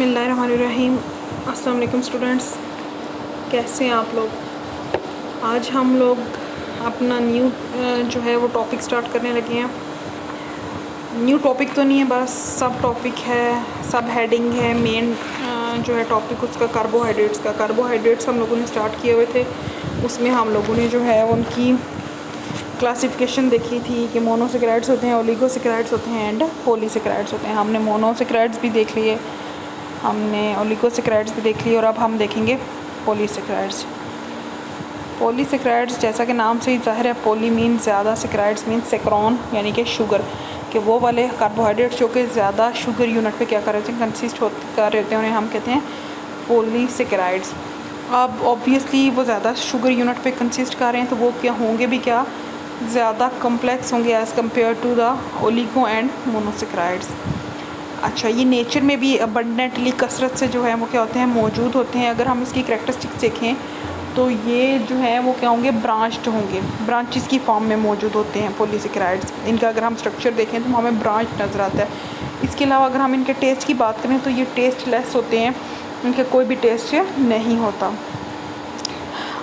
बिस्मिल्लाहिर्रहमानिर्रहीम। अस्सलाम वालेकुम स्टूडेंट्स, कैसे हैं आप लोग। आज हम लोग अपना न्यू जो है वो टॉपिक स्टार्ट करने लगे हैं। न्यू टॉपिक तो नहीं है, बस सब टॉपिक है, सब हेडिंग है। मेन जो है टॉपिक उसका कार्बोहाइड्रेट्स का। कार्बोहाइड्रेट्स हम लोगों ने स्टार्ट किए हुए थे। उसमें हम लोगों ने जो है उनकी क्लासिफिकेशन देखी थी कि मोनोसेकेराइड्स होते हैं, ओलिगोसेकेराइड्स होते हैं एंड पॉलीसेकेराइड्स होते हैं। हमने मोनोसेकेराइड्स भी देख लिए, हमने ओलिगोसेकेराइड्स भी देख लिए और अब हम देखेंगे पॉलीसेकेराइड्स। पॉलीसेकेराइड्स जैसा कि नाम से ही जाहिर है, पॉली मीन ज़्यादा, सेकेराइड्स मीन सेक्रॉन यानी कि शुगर, कि वो वाले कार्बोहाइड्रेट्स जो कि ज़्यादा शुगर यूनिट पे क्या कर रहे होते हैं, कंसिस्ट कर रहे होते हैं, उन्हें हम कहते हैं पॉलीसेकेराइड्स। अब ऑब्वियसली वो ज़्यादा शुगर यूनिट पे कंसिस्ट कर रहे हैं, तो वो क्या होंगे भी, क्या ज़्यादा कम्प्लेक्स होंगे as compared to the oligo and monosaccharides. अच्छा, ये नेचर में भी अबंडेंटली कसरत से जो है वो क्या होते हैं, मौजूद होते हैं। अगर हम इसकी करैक्टरिस्टिक्स देखें तो ये जो है वो क्या होंगे, ब्रांच्ड होंगे, ब्रांचेस की फॉर्म में मौजूद होते हैं पॉलीसेकेराइड्स। इनका अगर हम स्ट्रक्चर देखें तो हमें ब्रांच नज़र आता है। इसके अलावा अगर हम इनके टेस्ट की बात करें तो ये टेस्ट लेस होते हैं, इनका कोई भी टेस्ट नहीं होता।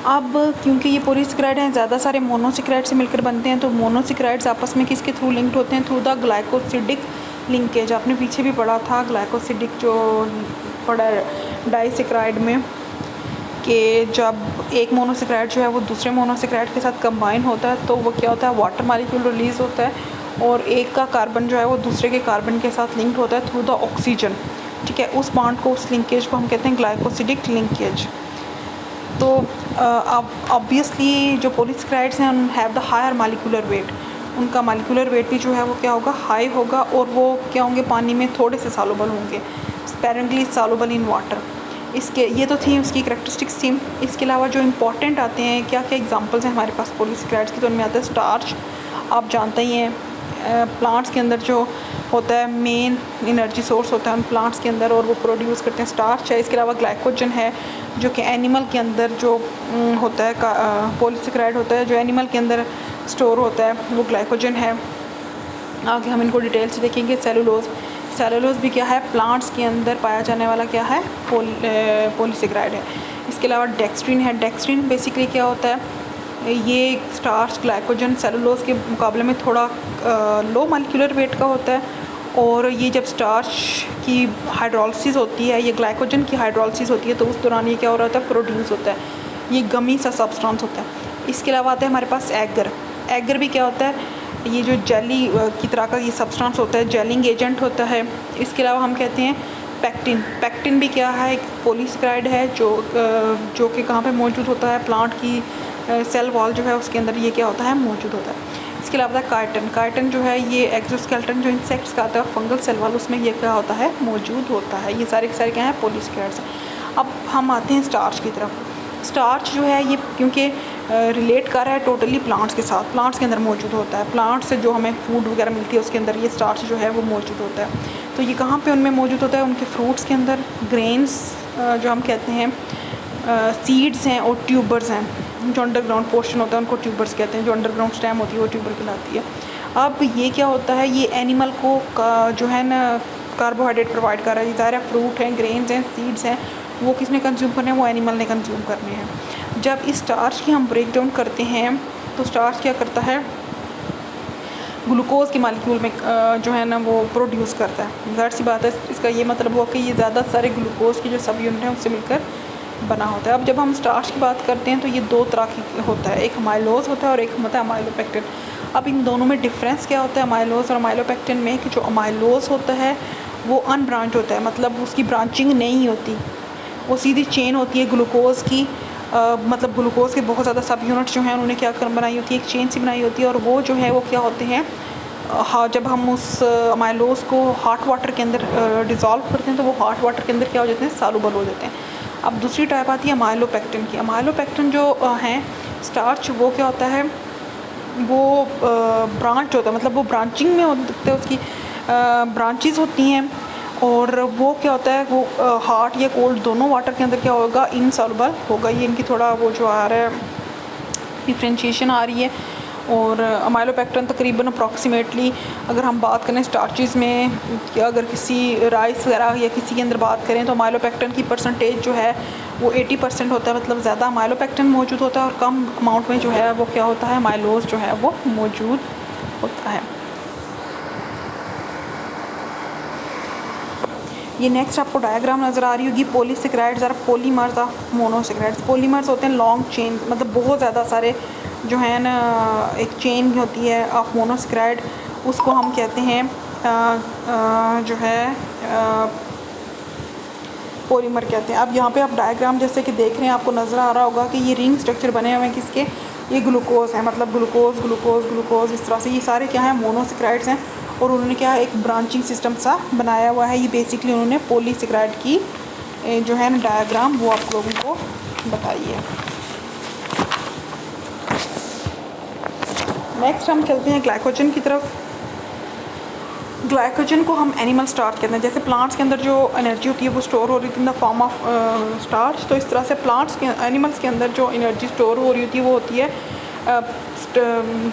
अब क्योंकि ये पॉलीसेकेराइड हैं, ज़्यादा सारे मोनोसेकेराइड से मिलकर बनते हैं, तो मोनोसेकेराइड्स आपस में किसके थ्रू लिंक्ड होते हैं, थ्रू द ग्लाइकोसिडिक लिंकेज। आपने पीछे भी पढ़ा था ग्लाइकोसिडिक जो पढ़ा डाइसेकेराइड में, कि जब एक मोनोसेकेराइड जो है वो दूसरे मोनोसेकेराइड के साथ कंबाइन होता है तो वो क्या होता है, वाटर मॉलिक्यूल रिलीज़ होता है और एक का कार्बन जो है वो दूसरे के कार्बन के साथ लिंक्ड होता है थ्रू द ऑक्सीजन। ठीक है, उस बॉन्ड को, उस लिंकेज को हम कहते हैं ग्लाइकोसिडिक लिंकेज। तो अब ऑब्वियसली जो पॉलीसेकेराइड्स हैं have the higher molecular weight, उनका मॉलिक्यूलर वेट भी जो है वो क्या होगा, हाई होगा, और वो क्या होंगे, पानी में थोड़े से सॉल्युबल होंगे, स्पेरेंटली सॉल्युबल इन वाटर। इसके ये तो थी उसकी करैक्टरिस्टिक्स थी। इसके अलावा जो इंपॉर्टेंट आते हैं, क्या क्या एग्जांपल्स हैं हमारे पास पॉलीसेकेराइड्स की, तो उनमें आता है स्टार्च। आप जानते ही हैं प्लांट्स के अंदर जो होता है मेन एनर्जी सोर्स होता है उन प्लांट्स के अंदर, और वो प्रोड्यूस करते हैं स्टार्च है। इसके अलावा ग्लाइकोजन है जो कि एनिमल के अंदर जो होता है, पॉलीसेकेराइड होता है जो एनिमल के अंदर स्टोर होता है, वो ग्लाइकोजन है। आगे हम इनको डिटेल से देखेंगे। सेलुलोज, सेलुलोज भी क्या है, प्लांट्स के अंदर पाया जाने वाला क्या है, पॉलीसेकेराइड है। इसके अलावा डेक्स्ट्रिन है। डेक्स्ट्रिन बेसिकली क्या होता है, ये स्टार्च, ग्लाइकोजन सेलुलोज के मुकाबले में थोड़ा लो मॉलिक्यूलर वेट का होता है, और ये जब स्टार्च की हाइड्रोलिसिस होती है, ये ग्लाइकोजन की हाइड्रोलिसिस होती है, तो उस दौरान ये क्या हो रहा होता है, प्रोड्यूस होता है, ये गमी सा सब्सटेंस होता है। इसके अलावा आता है हमारे पास एगर। एगर भी क्या होता है, ये जो जेली की तरह का ये सब्सटेंस होता है, जेलिंग एजेंट होता है। इसके अलावा हम कहते हैं पैक्टिन। पैक्टिन भी क्या है, एक पॉलीसेकेराइड है जो कि कहाँ पे मौजूद होता है, प्लांट की सेल वॉल जो है उसके अंदर ये क्या होता है, मौजूद होता है। इसके अलावा काइटिन। काइटिन जो है ये एक्सोस्केलेटन जो इंसेक्ट्स का आता है, फंगल सेल वॉल, उसमें ये क्या होता है, मौजूद होता है। ये सारे के सारे क्या हैं, पॉलीसेकेराइड्स। अब हम आते हैं स्टार्च की तरफ। स्टार्च जो है ये क्योंकि रिलेट कर रहा है टोटली प्लांट्स के साथ, प्लांट्स के अंदर मौजूद होता है, प्लांट्स से जो हमें फूड वगैरह मिलती है उसके अंदर ये स्टार्च जो है वो मौजूद होता है। तो ये कहाँ पे उनमें मौजूद होता है, उनके फ्रूट्स के अंदर, ग्रेन्स जो हम कहते हैं, सीड्स हैं और ट्यूबर्स हैं। जो अंडरग्राउंड पोर्शन होता है उनको ट्यूबर्स कहते हैं, जो अंडरग्राउंड स्टेम होती है वो ट्यूबर कहलाती है। अब ये क्या होता है, ये एनिमल को जो है ना कार्बोहाइड्रेट प्रोवाइड कर रहा है। ज़ाहिर है फ्रूट हैं, ग्रेन्स हैं, सीड्स हैं, वो किसने कंज्यूम करने हैं, वो एनिमल ने कंज्यूम करने हैं। जब इस स्टार्च की हम ब्रेक डाउन करते हैं तो स्टार्च क्या करता है, ग्लूकोज की मालिक्यूल में जो है ना वो प्रोड्यूस करता है। ज़ाहिर सी बात है, इसका ये मतलब हुआ कि ये ज़्यादा सारे ग्लूकोज की जो सब यूनिट हैं उससे मिलकर बना होता है। अब जब हम स्टार्च की बात करते हैं तो ये दो तरह की होता है, एक अमाइलोज होता है और एक होता है अमाइलोपेक्टिन। अब इन दोनों में डिफरेंस क्या होता है अमाइलोज और अमाइलोपेक्टिन में, कि जो अमाइलोज होता है वो अनब्रांच होता है, मतलब उसकी ब्रांचिंग नहीं होती, वो सीधी चेन होती है ग्लूकोज की। मतलब ग्लूकोज के बहुत ज़्यादा सब यूनिट्स जो हैं उन्होंने क्या कर बनाई होती है, एक चेन सी बनाई होती है, और वो जो है वो क्या होते हैं, हाँ, जब हम उस अमाइलोज को हॉट वाटर के अंदर डिज़ोल्व करते हैं तो वो हॉट वाटर के अंदर क्या हो जाते हैं, सॉल्युबल हो जाते हैं। अब दूसरी टाइप आती है अमाइलोपेक्टिन की। अमाइलोपेक्टिन जो हैं स्टार्च, वो क्या होता है, वो ब्रांच होता है, मतलब वो ब्रांचिंग में होते हैं, उसकी ब्रांचेस होती हैं, और वो क्या होता है, वो हॉट या कोल्ड दोनों वाटर के अंदर क्या होगा, इनसॉल्युबल होगा। ये इनकी थोड़ा वो जो आ रहा है डिफ्रेंशिएशन आ रही है, और अमाइलोपेक्टिन तकरीबन अप्रॉक्सीमेटली अगर हम बात करें स्टार्चेज़ में, कि अगर किसी राइस वगैरह या किसी के अंदर बात करें तो अमाइलोपेक्टिन की परसेंटेज जो है वो 80% होता है, मतलब ज़्यादा अमाइलोपेक्टिन मौजूद होता है और कम अमाउंट में जो है वो क्या होता है, माइलोज जो है वो मौजूद होता है। ये नेक्स्ट आपको डायग्राम नज़र आ रही होगी। Polysaccharides are polymers of monosaccharides. Polymers होते हैं लॉन्ग चेन, मतलब बहुत ज़्यादा सारे जो है ना एक चेन होती है ऑफ मोनोसेकेराइड, उसको हम कहते हैं जो है पॉलीमर कहते हैं। अब यहाँ पे आप डायग्राम जैसे कि देख रहे हैं, आपको नज़र आ रहा होगा कि ये रिंग स्ट्रक्चर बने हुए हैं किसके, ये ग्लूकोज है, मतलब ग्लूकोज ग्लूकोज ग्लूकोज, इस तरह से ये सारे क्या हैं, मोनोसेकेराइड्स हैं। और उन्होंने क्या एक ब्रांचिंग सिस्टम सा बनाया हुआ है। ये बेसिकली उन्होंने पॉलीसेकेराइड की जो है ना डायग्राम वो आप लोगों को बताई है। नेक्स्ट हम चलते हैं ग्लाइकोजन की तरफ। ग्लाइकोजन को हम एनिमल स्टार्च कहते हैं। जैसे प्लांट्स के अंदर जो एनर्जी होती है वो स्टोर हो रही थी in the form of starch, तो इस तरह से प्लांट्स के एनिमल्स के अंदर जो एनर्जी स्टोर हो रही होती है वो होती है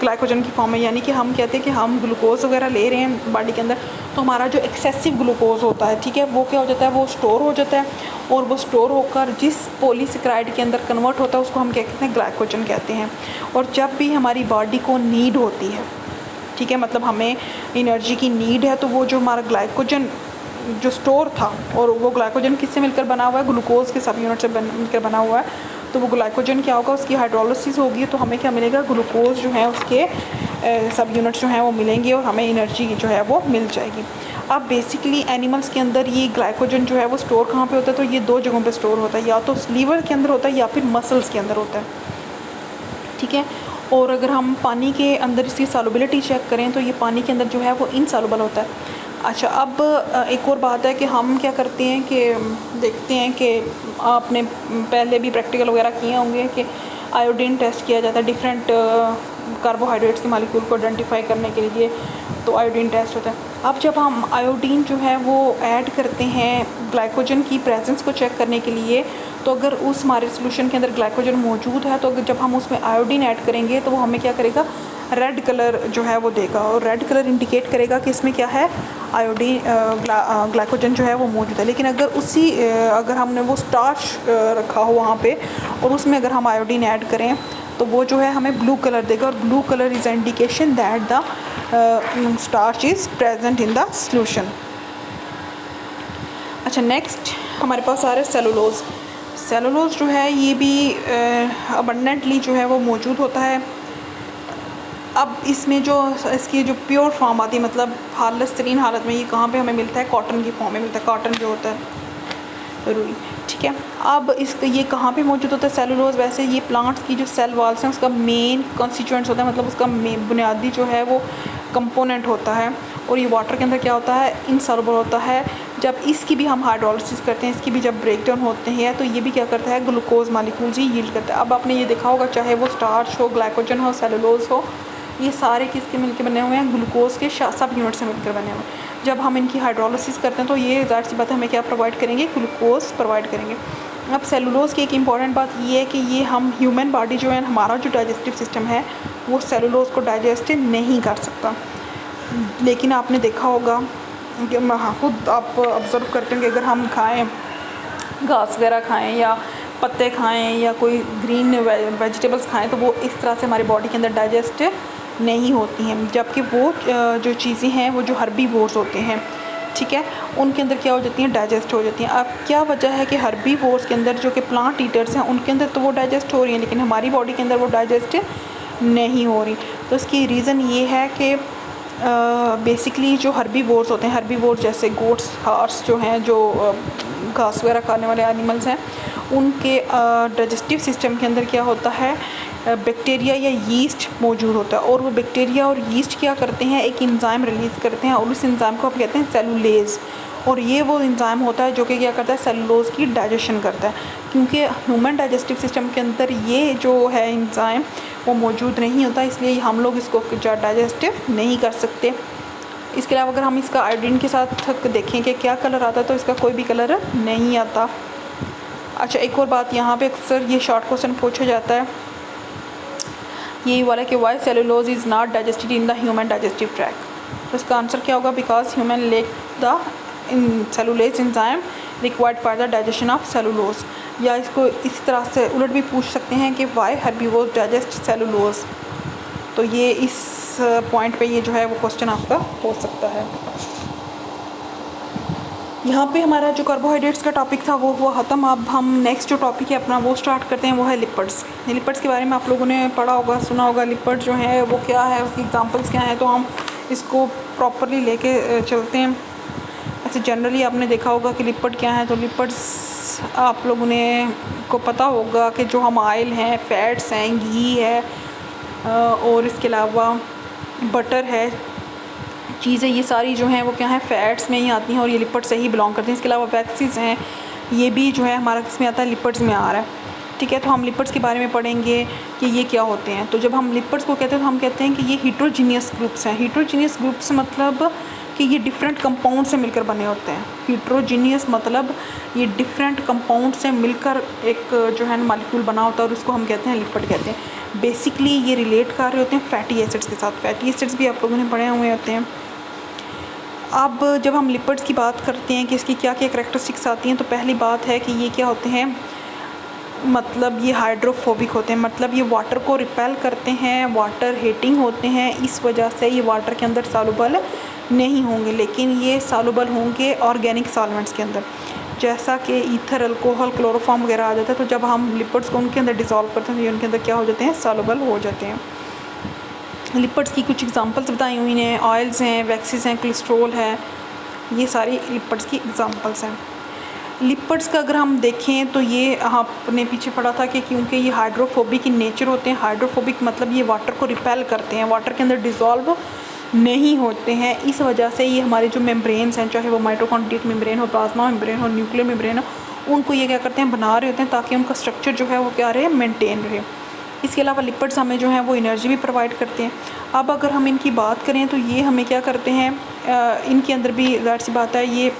ग्लाइकोजन की फॉर्म में। यानी कि हम कहते हैं कि हम ग्लूकोज वगैरह ले रहे हैं बॉडी के अंदर, तो हमारा जो एक्सेसिव ग्लूकोज होता है, ठीक है, वो क्या हो जाता है, वो स्टोर हो जाता है। और वो स्टोर होकर जिस पॉलीसेकेराइड के अंदर कन्वर्ट होता है उसको हम क्या कहते हैं, ग्लाइकोजन कहते हैं। और जब भी हमारी बॉडी को नीड होती है, ठीक है, मतलब हमें एनर्जी की नीड है, तो वो जो हमारा ग्लाइकोजन जो स्टोर था, और वो ग्लाइकोजन किससे मिलकर बना हुआ है, ग्लूकोज के सब यूनिट से मिलकर बना हुआ है। तो वो ग्लाइकोजन क्या होगा, उसकी हाइड्रोलिसिस होगी, तो हमें क्या मिलेगा, ग्लूकोज जो है उसके सब यूनिट्स जो हैं वो मिलेंगे और हमें एनर्जी जो है वो मिल जाएगी। अब बेसिकली एनिमल्स के अंदर ये ग्लाइकोजन जो है वो स्टोर कहाँ पे होता है, तो ये दो जगहों पे स्टोर होता है, या तो लीवर के अंदर होता है या फिर मसल्स के अंदर होता है, ठीक है। और अगर हम पानी के अंदर इसकी सॉल्युबिलिटी चेक करें तो ये पानी के अंदर जो है वो इनसॉल्युबल होता है। अच्छा, अब एक और बात है कि हम क्या करते हैं कि देखते हैं कि आपने पहले भी प्रैक्टिकल वगैरह किए होंगे कि आयोडीन टेस्ट किया जाता है डिफरेंट कार्बोहाइड्रेट्स के मालिक्यूल को आइडेंटिफाई करने के लिए, तो आयोडीन टेस्ट होता है। अब जब हम आयोडीन जो है वो ऐड करते हैं ग्लाइकोजन की प्रेजेंस को चेक करने के लिए, तो अगर उस हमारे सोल्यूशन के अंदर ग्लाइकोजन मौजूद है, तो अगर जब हम उसमें आयोडीन ऐड करेंगे तो वो हमें क्या करेगा, रेड कलर जो है वो देगा, और रेड कलर इंडिकेट करेगा कि इसमें क्या है, आयोडीन ग्लाइकोजन जो है वो मौजूद है। लेकिन अगर अगर हमने वो स्टार्च रखा हो वहाँ पे और उसमें अगर हम आयोडीन ऐड करें तो वो जो है हमें ब्लू कलर देगा, और blue colour is indication that the starch is present in the solution. अच्छा, नेक्स्ट हमारे पास आ रहा है सेलुलोज। सेलुलोज जो है ये भी अबंडेंटली जो है वो मौजूद होता है। अब इसमें जो इसकी जो प्योर फॉर्म आती है, मतलब खालिस-तरीन हालत में, ये कहाँ पे हमें मिलता है, कॉटन की फॉर्म में मिलता है, कॉटन जो होता है रुई, ठीक है। अब इसका ये कहाँ पे मौजूद होता है सेलुलोज, वैसे ये प्लांट्स की जो सेल वॉल्स हैं उसका मेन कॉन्स्टिट्यूएंट्स होता है, मतलब उसका बुनियादी जो है वो कंपोनेंट होता है। और ये वाटर के अंदर क्या होता है, इनसॉल्युबल होता है। जब इसकी भी हम हाइड्रोलिसिस करते हैं, इसकी भी जब ब्रेकडाउन होते हैं, तो ये भी क्या करता है, ग्लूकोज मालिक्यूल्स ही यील्ड करता है। अब आपने ये देखा होगा, चाहे वो स्टार्च हो, ग्लाइकोजन हो, सेलुलोज हो, ये सारे किसके मिलकर बने हुए हैं, ग्लूकोज के सब यूनिट से मिलकर बने हुए हैं। जब हम इनकी हाइड्रोलिसिस करते हैं तो ये ज़ाहिर सी बात है हमें क्या प्रोवाइड करेंगे, ग्लूकोज प्रोवाइड करेंगे। अब सेलुलोज की एक इम्पॉर्टेंट बात ये है कि ये हम ह्यूमन बॉडी जो है, हमारा जो डाइजेस्टिव सिस्टम है वो सेलुलोज को डाइजेस्ट नहीं कर सकता। लेकिन आपने देखा होगा कि खुद आप ऑब्ज़र्व करते हैं कि अगर हम खाएँ, घास वगैरह खाएँ या पत्ते खाएँ या कोई ग्रीन वेजिटेबल्स खाएँ, तो वो इस तरह से हमारी बॉडी के अंदर डाइजेस्ट नहीं होती हैं। जबकि वो जो चीज़ें हैं वो जो हर्बीवोर्स होते हैं, ठीक है, उनके अंदर क्या हो जाती हैं, डाइजेस्ट हो जाती हैं। अब क्या वजह है कि हर्बीवोर्स के अंदर जो कि प्लांट ईटर्स हैं उनके अंदर तो वो डाइजेस्ट हो रही हैं, लेकिन हमारी बॉडी के अंदर वो डाइजेस्ट नहीं हो रही। तो इसकी रीज़न ये है कि बेसिकली जो हर्बीवोर्स होते हैं, हर्बीवोर्स जैसे गोट्स, हॉर्स जो हैं, जो घास वगैरह खाने वाले एनिमल्स हैं, उनके डाइजेस्टिव सिस्टम के अंदर क्या होता है, बैक्टीरिया या यीस्ट मौजूद होता है। और वो बैक्टीरिया और यीस्ट क्या करते हैं, एक एंजाइम रिलीज़ करते हैं, और उस एंजाइम को हम कहते हैं सेलुलेज। और ये वो एंजाइम होता है जो कि क्या करता है, सेलुलोज की डाइजेशन करता है। क्योंकि ह्यूमन डाइजेस्टिव सिस्टम के अंदर ये जो है एंजाइम वो मौजूद नहीं होता, इसलिए हम लोग इसको डाइजेस्टिव नहीं कर सकते। इसके अलावा अगर हम इसका आयोडीन के साथ देखें कि क्या कलर आता है, तो इसका कोई भी कलर नहीं आता। अच्छा, एक और बात यहाँ पे अक्सर ये शॉर्ट क्वेश्चन पूछा जाता है यही वाला कि why cellulose is not digested in the human digestive tract. तो इसका आंसर क्या होगा? Because human lack the in cellulase enzyme required for the digestion of cellulose. या इसको इस तरह से उलट भी पूछ सकते हैं कि वाई हर्बीवोर्स डाइजेस्ट सेलुलोज। तो ये इस पॉइंट पे ये जो है वो क्वेश्चन आपका हो सकता है। यहाँ पे हमारा जो कार्बोहाइड्रेट्स का टॉपिक था वो हुआ ख़त्म। अब हम नेक्स्ट जो टॉपिक है अपना वो स्टार्ट करते हैं, वो है लिपिड्स। लिपिड्स के बारे में आप लोगों ने पढ़ा होगा, सुना होगा। लिपिड जो है वो क्या है, उसकी एग्जांपल्स क्या हैं, तो हम इसको प्रॉपरली लेके चलते हैं। ऐसे जनरली आपने देखा होगा कि लिपिड क्या है। तो लिपिड्स आप लोगों ने को पता होगा कि जो हम ऑयल हैं, फैट्स हैं, घी है और इसके अलावा बटर है, चीज़ें, ये सारी जो हैं वो क्या है, फ़ैट्स में ही आती हैं और ये लिपिड से ही बिलोंग करती हैं। इसके अलावा वैक्सीज हैं, ये भी जो है हमारा किस में आता है, लिपिड्स में आ रहा है। ठीक है, तो हम लिपिड्स के बारे में पढ़ेंगे कि ये क्या होते हैं। तो जब हम लिपिड्स को कहते हैं तो हम कहते हैं कि ये हीट्रोजीनियस ग्रुप्स हैं। हीट्रोजीनियस ग्रुप्स मतलब कि ये डिफरेंट कंपाउंड से मिलकर बने होते हैं। हीट्रोजीनियस मतलब ये डिफरेंट कंपाउंड से मिलकर एक जो है मॉलिक्यूल बना होता है और उसको हम कहते हैं लिपिड कहते हैं। बेसिकली ये रिलेट कर रहे होते हैं फैटी एसिड्स के साथ। फैटी एसिड्स भी आप लोगों ने पढ़े हुए होते हैं। अब जब हम लिपिड्स की बात करते हैं कि इसकी क्या क्या करैक्टरिस्टिक्स आती हैं, तो पहली बात है कि ये क्या होते हैं, मतलब ये हाइड्रोफोबिक होते हैं। मतलब ये वाटर को रिपेल करते हैं, वाटर हीटिंग होते हैं, इस वजह से ये वाटर के अंदर सॉल्युबल नहीं होंगे, लेकिन ये सॉल्युबल होंगे ऑर्गेनिक सॉल्वेंट्स के अंदर, जैसा कि ईथर, अल्कोहल, क्लोरोफॉर्म वगैरह आ जाता है। तो जब हम लिपिड्स को उनके अंदर डिसॉल्व करते हैं तो ये उनके अंदर क्या हो जाते हैं, सॉल्युबल हो जाते हैं। लिपिड्स की कुछ एग्जांपल्स बताई हुई हैं, ऑयल्स हैं, वैक्सीज हैं, कोलेस्ट्रॉल है, ये सारी लिपिड्स की एग्जांपल्स हैं। लिपिड्स का अगर हम देखें तो ये आपने पीछे पढ़ा था कि क्योंकि ये हाइड्रोफोबिक इन नेचर होते हैं। हाइड्रोफोबिक मतलब ये वाटर को रिपेल करते हैं, वाटर के अंदर डिसॉल्व नहीं होते हैं। इस वजह से ये हमारे जो मेम्ब्रेन्स हैं, चाहे वो माइटोकॉन्ड्रियल मेम्ब्रेन हो, प्लाज्मा मेम्ब्रेन हो, न्यूक्लियर मेम्ब्रेन हो, उनको ये क्या करते हैं, बना रहे होते हैं ताकि उनका स्ट्रक्चर जो है वो क्या रहे, मेंटेन रहे। इसके अलावा लिपिड्स हमें जो है वो एनर्जी भी प्रोवाइड करते हैं। अब अगर हम इनकी बात करें तो ये हमें क्या करते हैं, इनके अंदर भी ज़ाहिर सी बात है ये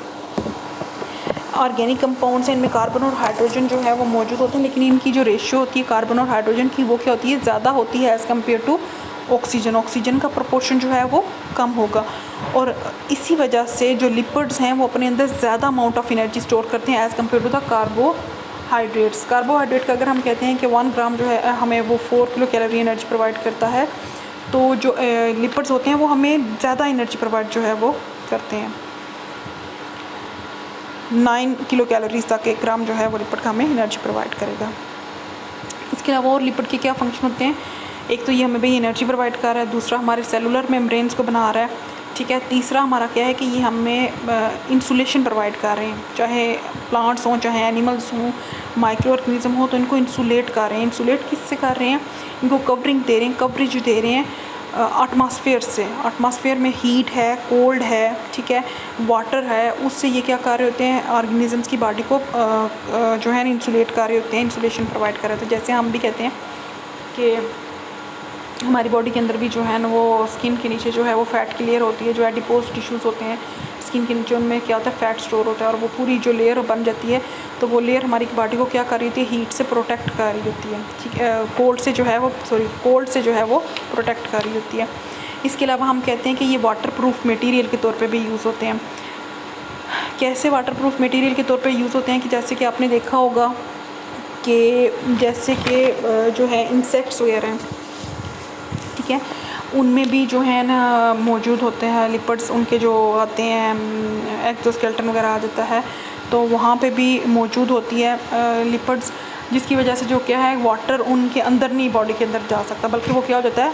ऑर्गेनिक कंपाउंड्स हैं, इनमें कार्बन और हाइड्रोजन जो है वो मौजूद होते हैं, लेकिन इनकी जो रेशियो होती है कार्बन और हाइड्रोजन की वो क्या होती है, ज़्यादा होती है as compared to oxygen. Oxygen का प्रोपोर्शन जो है वो कम होगा और इसी वजह से जो लिपिड्स हैं वो अपने अंदर ज़्यादा अमाउंट ऑफ एनर्जी स्टोर करते हैं as compared to the carbohydrates. Carbohydrate का अगर हम कहते हैं कि 1 ग्राम जो है हमें वो 4 किलो कैलोरी एनर्जी प्रोवाइड करता है, तो जो लिपिड्स होते हैं वो हमें ज़्यादा एनर्जी प्रोवाइड जो है वो करते हैं। 9 किलो कैलोरीज तक 1 ग्राम जो है वो लिपिड का हमें एनर्जी प्रोवाइड करेगा। इसके अलावा और लिपिड के क्या फंक्शन होते हैं, एक तो ये हमें भाई एनर्जी प्रोवाइड कर रहा है, दूसरा हमारे सेलुलर मेम्ब्रेन्स को बना रहा है, ठीक है। तीसरा हमारा क्या है कि ये हमें इंसुलेशन प्रोवाइड कर रहे हैं, चाहे प्लांट्स हों, चाहे एनिमल्स हों, माइक्रो ऑर्गेनिज्म हो, तो इनको इंसुलेट कर रहे हैं। इंसुलेट किससे कर रहे हैं, इनको कवरिंग दे रहे हैं, कवरेज दे रहे हैं एटमॉस्फेयर से। एटमॉस्फेयर में हीट है, कोल्ड है, ठीक है, वाटर है, उससे ये क्या कर रहे होते हैं, ऑर्गेनिजम्स की बॉडी को जो है इंसुलेट कर रहे होते हैं, इंसुलेशन प्रोवाइड कर रहे होते हैं। जैसे हम भी कहते हैं कि हमारी बॉडी के अंदर भी जो है ना वो स्किन के नीचे जो है वो फ़ैट की लेयर होती है, जो एडिपोज टिश्यूज़ होते हैं स्किन के नीचे, उनमें क्या होता है, फ़ैट स्टोर होता है और वो पूरी जो लेयर बन जाती है, तो वो लेयर हमारी बॉडी को क्या कर रही होती है, हीट से प्रोटेक्ट कर रही होती है, ठीक है, कोल्ड से जो है वो प्रोटेक्ट कर रही होती है। इसके अलावा हम कहते हैं कि ये वाटर प्रूफ मटेरियल के तौर पे भी यूज़ होते हैं। कैसे वाटर प्रूफ मटेरियल के तौर पे यूज़ होते हैं कि जैसे कि आपने देखा होगा कि जैसे कि जो है इंसेक्ट्स वगैरह हैं, ठीक है, उनमें भी जो है ना मौजूद होते हैं लिपिड्स, उनके जो आते हैं एक्सोस्केलेटन वगैरह आ जाता है, तो वहाँ पे भी मौजूद होती है लिपिड्स, जिसकी वजह से जो क्या है वाटर उनके अंदर नहीं, बॉडी के अंदर जा सकता, बल्कि वो क्या हो जाता है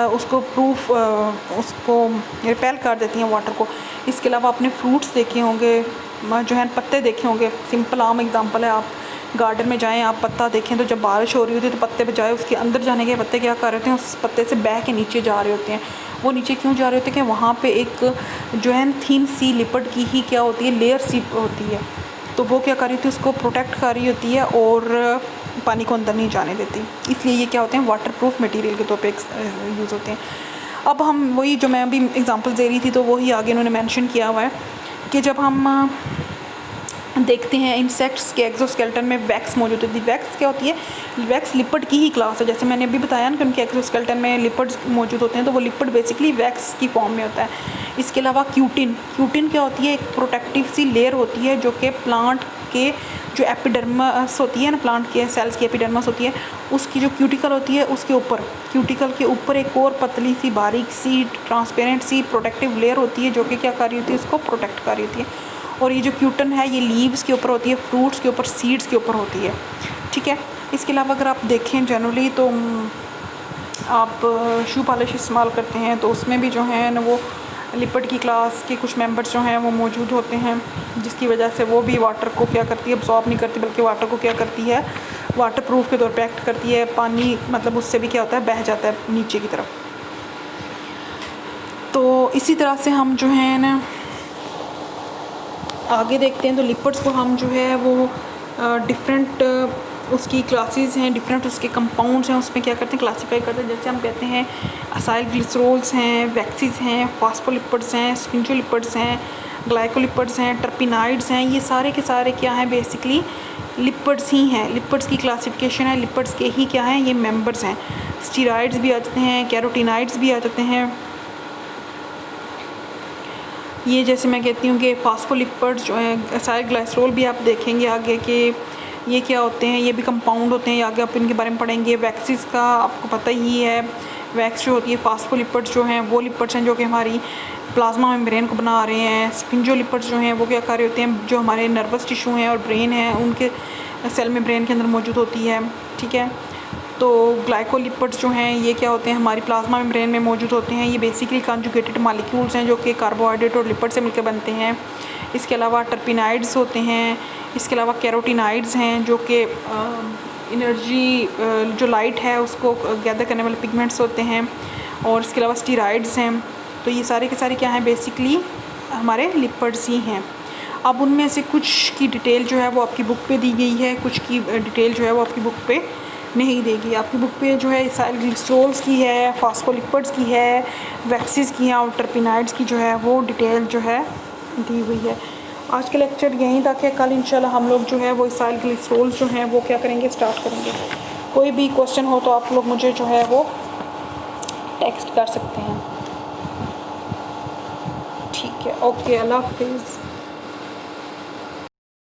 उसको रिपेल कर देती हैं वाटर को। इसके अलावा आपने फ्रूट्स देखे होंगे, जो है पत्ते देखे होंगे, सिंपल आम एग्जांपल है, आप गार्डन में जाएं, आप पत्ता देखें तो जब बारिश हो रही होती है तो पत्ते बजाय उसके अंदर जाने के पत्ते क्या कर रहे होते हैं, उस पत्ते से बह के नीचे जा रहे होते हैं। वो नीचे क्यों जा रहे होते हैं कि वहाँ पे एक जो है थीन सी लिपिड की ही क्या होती है, लेयर सी होती है, तो वो क्या कर रही होती है, उसको प्रोटेक्ट कर रही होती है और पानी को अंदर नहीं जाने देती। इसलिए ये क्या होते हैं, वाटर प्रूफ मटीरियल के तौर पर यूज़ होते हैं। अब हम वही जो मैं अभी एग्ज़ाम्पल दे रही थी तो वही आगे इन्होंने मैंशन किया हुआ है कि जब हम देखते हैं इंसेक्ट्स के एक्सोस्केलेटन में वैक्स मौजूद होती है। वैक्स क्या होती है? वैक्स लिपिड की ही क्लास है। जैसे मैंने अभी बताया ना कि उनके एक्सोस्केलेटन में लिपिड्स मौजूद होते हैं, तो वो लिपिड बेसिकली वैक्स की फॉर्म में होता है। इसके अलावा क्यूटिन, क्यूटिन क्या होती है? एक प्रोटेक्टिव सी लेयर होती है जो कि प्लांट के जो एपिडर्मस होती है ना, प्लांट के सेल्स की एपिडर्मस होती है, उसकी जो क्यूटिकल होती है उसके ऊपर, क्यूटिकल के ऊपर एक और पतली सी बारीक सी ट्रांसपेरेंट सी प्रोटेक्टिव लेयर होती है जो कि क्या कर रही होती है? उसको प्रोटेक्ट कर रही होती है। और ये जो क्यूटन है ये लीव्स के ऊपर होती है, फ्रूट्स के ऊपर, सीड्स के ऊपर होती है, ठीक है। इसके अलावा अगर आप देखें जनरली तो आप शू पॉलिश इस्तेमाल करते हैं तो उसमें भी जो है ना वो लिपिड की क्लास के कुछ मेंबर्स जो हैं वो मौजूद होते हैं, जिसकी वजह से वो भी वाटर को क्या करती है? अब्सॉर्ब नहीं करती, बल्कि वाटर को क्या करती है? वाटर प्रूफ के तौर पे एक्ट करती है। पानी मतलब उससे भी क्या होता है? बह जाता है नीचे की तरफ। तो इसी तरह से हम जो है ना आगे देखते हैं। तो लिपिड्स को हम जो है वो डिफरेंट उसकी क्लासेस हैं, डिफरेंट उसके कंपाउंड्स हैं, उसमें क्या करते हैं? क्लासीफाई करते हैं। जैसे हम कहते हैं असाइल ग्लिसरोल्स हैं, वैक्सीज हैं, फास्फोलिपिड्स हैं, स्फिंगोलिपिड्स हैं, ग्लाइकोलिपिड्स हैं, टर्पिनाइड्स हैं। ये सारे के सारे क्या हैं? बेसिकली लिपिड्स ही हैं। लिपिड्स की क्लासिफिकेशन है, लिपिड्स के ही क्या हैं? ये मेंबर्स हैं। स्टीरॉइड्स भी आ जाते हैं, कैरोटिनाइड्स भी आ जाते हैं। ये जैसे मैं कहती हूँ कि फास्फोलिपिड्स जो है, असाइल ग्लाइसरोल भी आप देखेंगे आगे कि ये क्या होते हैं, ये भी कंपाउंड होते हैं, आगे आप इनके बारे में पढ़ेंगे। वैक्सीज का आपको पता ही है, वैक्स जो होती है, फास्फोलिपिड्स जो हैं वो लिपिड्स हैं जो कि हमारी प्लाज्मा मेम्ब्रेन को बना रहे हैं। स्फिंगोलिपिड्स जो हैं वो क्या कर रहे होते हैं? जो हमारे नर्वस टिश्यू हैं और ब्रेन है उनके सेल मेम्ब्रेन के अंदर मौजूद होती है, ठीक है। तो ग्लाइकोलिपिड्स जो हैं ये क्या होते हैं? हमारी प्लाज्मा मेम्ब्रेन में मौजूद होते हैं। ये बेसिकली कॉन्जुगेटेड मॉलिक्यूल्स हैं जो कि कार्बोहाइड्रेट और लिपिड से मिलकर बनते हैं। इसके अलावा टर्पिनाइड्स होते हैं। इसके अलावा कैरोटिनाइड्स हैं जो कि एनर्जी जो लाइट है उसको गैदर करने वाले पिगमेंट्स होते हैं। और इसके अलावा स्टीरॉइड्स हैं। तो ये सारे के सारे क्या हैं? बेसिकली हमारे लिपिड्स ही हैं। अब उनमें से कुछ की डिटेल जो है वो आपकी बुक पे दी गई है, कुछ की डिटेल जो है वो आपकी बुक पे नहीं देगी। आपकी बुक पे जो है असाइल ग्लिसरोल्स की है, फास्फोलिपिड्स की है, वैक्सीज की है और टर्पिनाइड्स की जो है वो डिटेल जो है दी हुई है। आज का लेक्चर यहीं तक है। कल इंशाल्लाह हम लोग जो है वो असाइल ग्लिसरोल्स जो हैं वो क्या करेंगे? स्टार्ट करेंगे। कोई भी क्वेश्चन हो तो आप लोग मुझे जो है वो टेक्स्ट कर सकते हैं, ठीक है। ओके, अल्लाह हाफिज़।